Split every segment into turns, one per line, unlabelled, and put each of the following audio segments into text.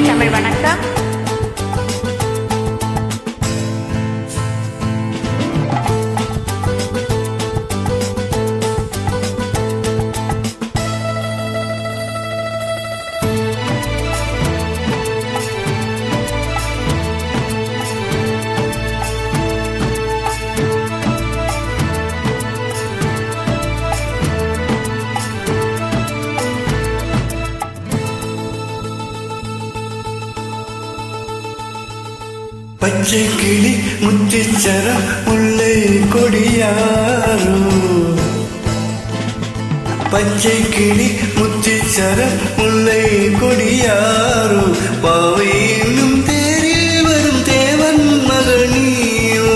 தமிழ் வணக்கம்.
பச்சை கிளி முத்திச்சரம் முல்லை கொடியாரோ, பச்சை கிளி முத்திச்சரம் முல்லை கொடியாரோ, பாவை என்னும் தேரில் வரும் தேவன் மகள் நீயோ.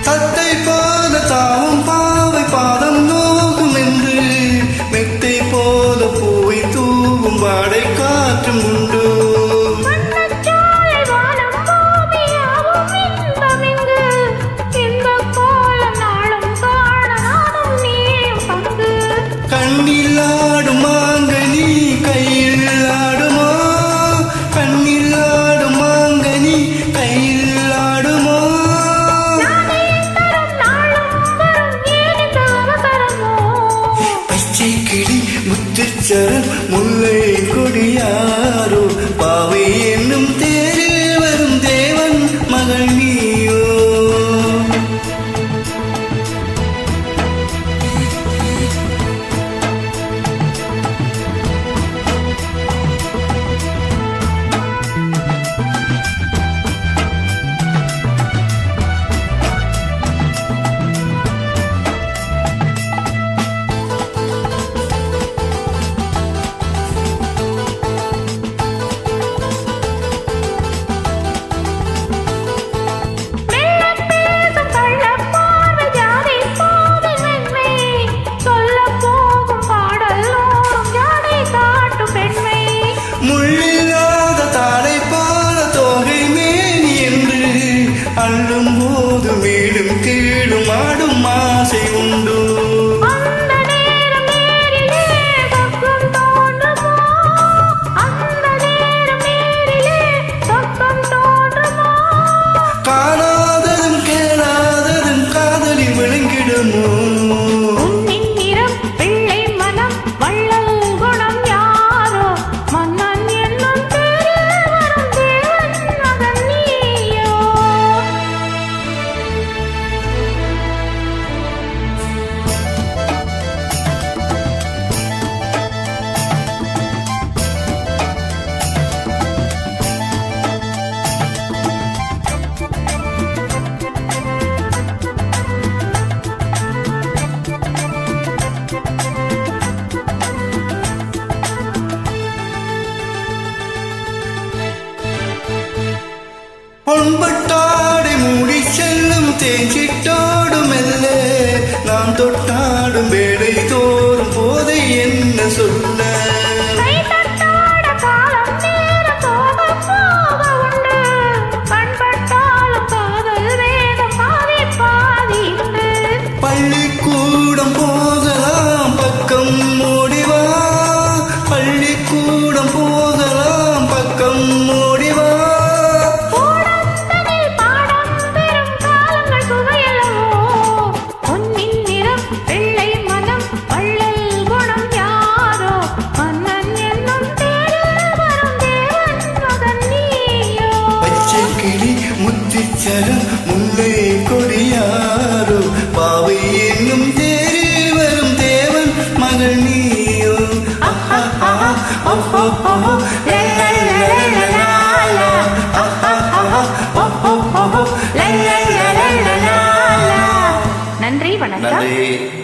தத்தை போல தாவும் பாவை பாதம் நோகும் என்று, மெத்தை போல பூவை தூவும் வாடை காற்றும் உண்டு. கண்ணில் ஆடும் மாங்கனி கையில் ஆடுமோ, கண்ணில் ஆடும் மாங்கனி கையில் ஆடுமோ. பச்சை கிளி முத்துச்சரம் முல்லை கொடியாரோ, பாவை என்னும் தேரில் வரும் தேவன் மகள் நீயோ. முள்ளில்லாத தாளை போல தோகை மேனி என்று, அள்ளும் போது மேலும் கீழும் ஆடும் ஆசை உண்டு. காணாததும் கேளாததும் காதலி விளங்கிடுமோ. பொன்பட்டாடை மூடி செல்லும் தேஞ்சிட்டோடும் மெல்ல, நான் தொட்டாடும் வேலை தோறும் போதை என்ன சொல்ல. பள்ளிக்கூடம் போகலாம் பக்கம் ஓடிவா, பள்ளிக்கூடம் போகலாம் பக்கம் ஓடிவா.
வெள்ளை மனம்
மகள் நீயும்
நன்றி, வணக்கம்.
நன்றி.